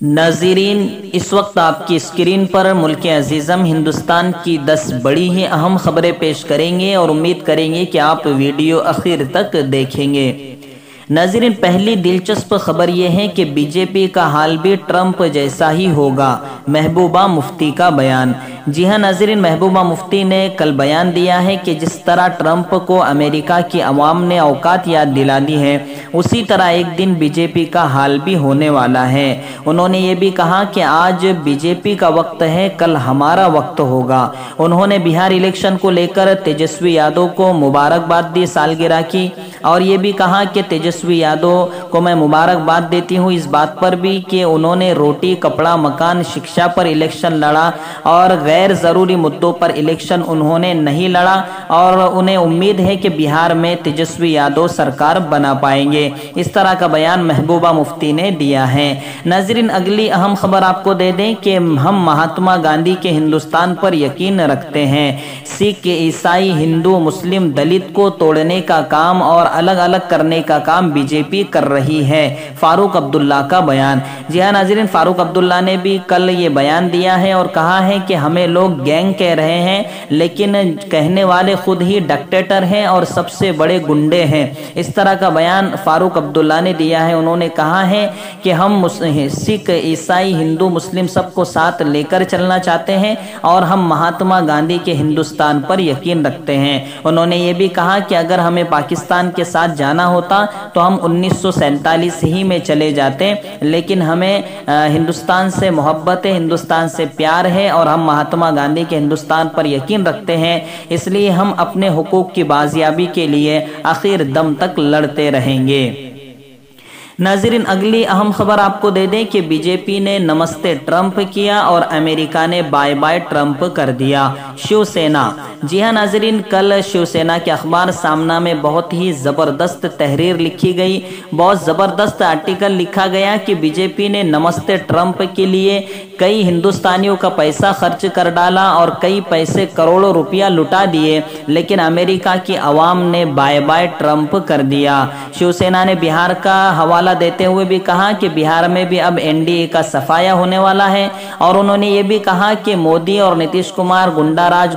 ناظرین، اس وقت آپ کی اسکرین پر ملک عزیزم ہندوستان کی 10 بڑی ہی اہم خبریں پیش کریں گے اور امید کریں گے کہ آپ ویڈیو آخر تک دیکھیں گے۔ ناظرین، پہلی دلچسپ خبر یہ ہے کہ بی جے پی کا حال بھی ٹرمپ جیسا ہی ہوگا، محبوبہ مفتی کا بیان۔ جی ہاں ناظرین، محبوبہ مفتی نے کل بیان دیا ہے کہ جس طرح ٹرمپ کو امریکہ کی عوام نے اوقات یاد دلا دی ہے، اسی طرح ایک دن بی جے پی کا حال بھی ہونے والا ہے۔ انہوں نے یہ بھی کہا کہ آج بی جے پی کا وقت ہے، کل ہمارا وقت ہوگا۔ انہوں نے بہار الیکشن کو لے کر تیجسوی یادو کو مبارکباد دی سالگرہ کی، اور یہ بھی کہا کہ تیجسوی یادو کو میں مبارکباد دیتی ہوں اس بات پر بھی کہ انہوں نے روٹی، کپڑا، مکان، شکشا پر الیکشن لڑا اور غیر ضروری مدعوں پر الیکشن انہوں نے نہیں لڑا، اور انہیں امید ہے کہ بہار میں تیجسوی یادو سرکار بنا پائیں گے۔ اس طرح کا بیان محبوبہ مفتی نے دیا ہے۔ ناظرین، اگلی اہم خبر آپ کو دے دیں کہ ہم مہاتما گاندھی کے ہندوستان پر یقین رکھتے ہیں۔ سکھ، عیسائی، ہندو، مسلم، دلت کو توڑنے کا کام اور الگ الگ کرنے کا کام بی جے پی کر رہی ہے، فاروق عبداللہ کا بیان۔ جی ہاں ناظرین، فاروق عبداللہ نے بھی کل یہ بیان دیا ہے اور کہا ہے کہ ہمیں لوگ گینگ کہہ رہے ہیں، لیکن کہنے والے خود ہی ڈکٹیٹر ہیں اور سب سے بڑے گنڈے ہیں۔ اس طرح کا بیان فاروق عبداللہ نے دیا ہے۔ انہوں نے کہا ہے کہ ہم سکھ، عیسائی، ہندو، مسلم سب کو ساتھ لے کر چلنا چاہتے ہیں اور ہم مہاتما گاندھی کے ہندوستان پر یقین رکھتے ہیں۔ انہوں نے یہ بھی کہا کہ اگر ہمیں پاکستان کے ساتھ جانا ہوتا تو ہم 1947 ہی میں چلے جاتے، لیکن ہمیں ہندوستان سے محبت ہے، ہندوستان سے پیار ہے اور ہم مہاتما گاندھی کے ہندوستان پر یقین رکھتے ہیں، اس لیے ہم اپنے حقوق کی بازیابی کے لیے آخر دم تک لڑتے رہیں گے۔ ناظرین، اگلی اہم خبر آپ کو دے دیں کہ بی جے پی نے نمستے ٹرمپ کیا اور امریکہ نے بائے بائے ٹرمپ کر دیا، شیو سینا۔ جی ہاں ناظرین، کل شیو سینا کے اخبار سامنا میں بہت ہی زبردست تحریر لکھی گئی، بہت زبردست آرٹیکل لکھا گیا کہ بی جے پی نے نمستے ٹرمپ کے لیے کئی ہندوستانیوں کا پیسہ خرچ کر ڈالا اور کئی پیسے کروڑوں روپیہ لٹا دیے، لیکن امریکہ کی عوام نے بائے بائے ٹرمپ کر دیا۔ شیو سینا نے بہار کا حوالہ دیتے ہوئے بھی کہا کہ بہار میں بھی اب این ڈی اے کا صفایا ہونے والا ہے، اور انہوں نے یہ بھی کہا کہ مودی اور نتیش کمار گنڈا راج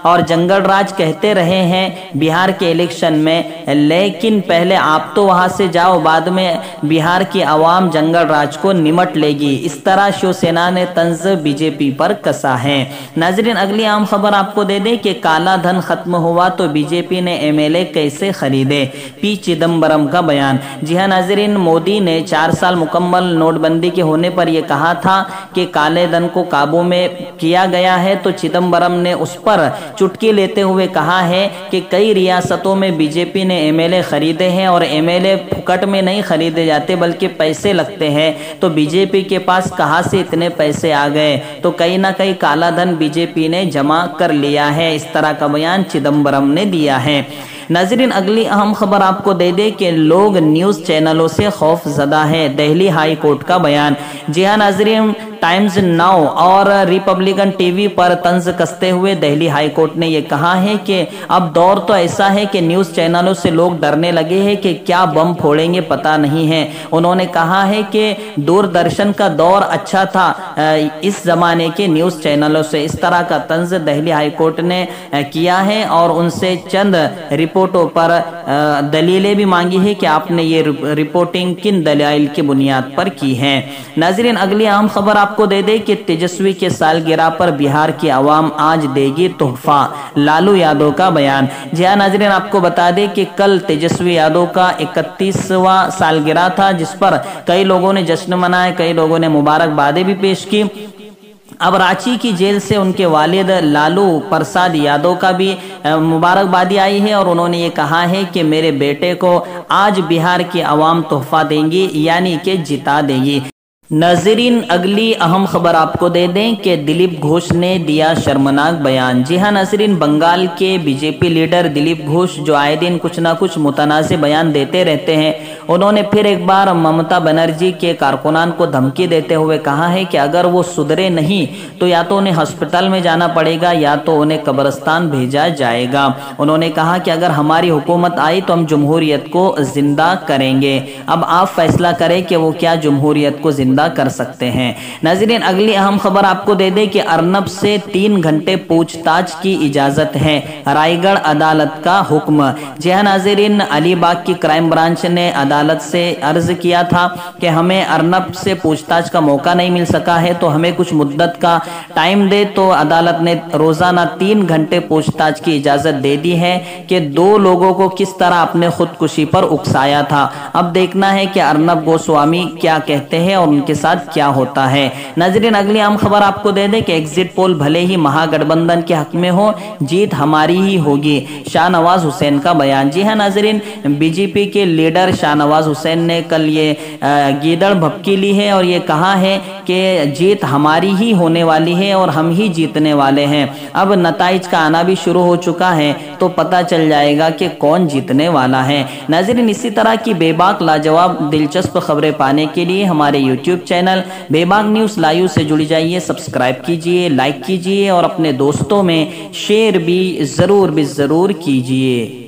اور جنگل راج کہتے رہے ہیں بہار کے الیکشن میں، لیکن پہلے آپ تو وہاں سے جاؤ، بعد میں بہار کی عوام جنگل راج کو نمٹ لے گی۔ اس طرح شیو سینا نے طنز بی جے پی پر کسا ہے۔ ناظرین، اگلی عام خبر آپ کو دے دیں کہ کالا دھن ختم ہوا تو بی جے پی نے ایم ایل اے کیسے خریدے، پی چدمبرم کا بیان۔ جی ہاں ناظرین، مودی نے 4 سال مکمل نوٹ بندی کے ہونے پر یہ کہا تھا کہ کالے دھن کو قابو میں کیا گیا ہے، تو چدمبرم نے اس پر چٹکی لیتے ہوئے کہا ہے کہ کئی ریاستوں میں بی جے پی نے ایم ایل اے خریدے ہیں اور ایم ایل اے پھکٹ میں نہیں خریدے جاتے بلکہ پیسے لگتے ہیں، تو بی جے پی کے پاس کہاں سے اتنے پیسے آ گئے، تو کہیں نہ کہیں کالا دھن بی جے پی نے جمع کر لیا ہے۔ اس طرح کا بیان چدمبرم نے دیا ہے۔ ناظرین، اگلی اہم خبر آپ کو دے دے کہ لوگ نیوز چینلوں سے خوف زدہ ہیں، دہلی ہائی کورٹ کا بیان۔ جی ہاں ناظرین، ٹائمز ناؤ اور ریپبلکن ٹی وی پر طنز کستے ہوئے دہلی ہائی کورٹ نے یہ کہا ہے کہ اب دور تو ایسا ہے کہ نیوز چینلوں سے لوگ ڈرنے لگے ہیں کہ کیا بم پھوڑیں گے پتہ نہیں ہے۔ انہوں نے کہا ہے کہ دوردرشن کا دور اچھا تھا اس زمانے کے نیوز چینلوں سے۔ اس طرح کا طنز دہلی ہائی کورٹ نے کیا ہے اور ان سے چند رپورٹوں پر دلیلیں بھی مانگی ہے کہ آپ نے یہ رپورٹنگ کن دلائل کی بنیاد پر کی ہے۔ ناظرین، اگلی اہم خبر آپ کو دے دے کہ تیجسوی کے سالگرہ پر بہار کی عوام آج دے گی تحفہ، لالو یادو کا بیان۔ جی ہاں ناظرین، آپ کو بتا دیں کہ کل تیجسوی یادو کا 31واں سالگرہ تھا، جس پر کئی لوگوں نے جشن منایا، کئی لوگوں نے مبارکبادیں بھی پیش کی۔ اب رانچی کی جیل سے ان کے والد لالو پرساد یادو کا بھی مبارکبادی آئی ہے، اور انہوں نے یہ کہا ہے کہ میرے بیٹے کو آج بہار کی عوام تحفہ دیں گی، یعنی کہ جتا دے گی۔ ناظرین، اگلی اہم خبر آپ کو دے دیں کہ دلیپ گھوش نے دیا شرمناک بیان۔ جی ہاں ناظرین، بنگال کے B J P leader Dilip Ghosh جو آئے دن کچھ نہ کچھ متنازع بیان دیتے رہتے ہیں، انہوں نے پھر ایک بار ممتا بنرجی کے کارکنان کو دھمکی دیتے ہوئے کہا ہے کہ اگر وہ سدھرے نہیں تو یا تو انہیں ہسپتال میں جانا پڑے گا یا تو انہیں قبرستان بھیجا جائے گا۔ انہوں نے کہا کہ اگر ہماری حکومت آئی تو ہم جمہوریت کو زندہ کریں گے، اب آپ فیصلہ کریں کہ وہ کیا جمہوریت کو زندہ زندہ کر سکتے ہیں۔ ناظرین اگلی اہم خبر آپ کو دے دیں کہ ارنب سے 3 گھنٹے پوچھ تاچھ کی اجازت ہے، رائے گڑھ عدالت کا حکم۔ جی ہاں ناظرین، علی باغ کی کرائم برانچ نے عدالت سے عرض کیا تھا کہ ہمیں ارنب سے پوچھ تاچھ کا موقع نہیں مل سکا ہے تو ہمیں کچھ مدت کا ٹائم دے، تو عدالت نے روزانہ 3 گھنٹے پوچھ تاچھ کی اجازت دے دی ہے کہ 2 لوگوں کو کس طرح اپنے خودکشی پر اکسایا تھا۔ اب دیکھنا ہے کہ ارنب گوسوامی کیا کہتے ہیں اور ان کے ساتھ کیا ہوتا ہے۔ ناظرین اگلی اہم خبر آپ کو دے دیں کہ ایگزٹ پول بھلے ہی مہا گٹھ بندھن کے حق میں ہو، جیت ہماری ہی ہوگی، شاہ نواز حسین کا بیان۔ جی ہاں ناظرین، بی جے پی کے لیڈر شاہ نواز حسین نے کل یہ گیدڑ بھبکی لی ہے اور یہ کہا ہے کہ جیت ہماری ہی ہونے والی ہے اور ہم ہی جیتنے والے ہیں۔ اب نتائج کا آنا بھی شروع ہو چکا ہے تو پتہ چل جائے گا کہ کون جیتنے والا ہے۔ ناظرین اسی طرح کی بے باک لاجواب دلچسپ خبریں پانے کے لیے ہمارے یوٹیوب چینل بے باک نیوز لائیو سے جڑ جائیے، سبسکرائب کیجئے، لائک کیجئے اور اپنے دوستوں میں شیئر بھی ضرور کیجئے۔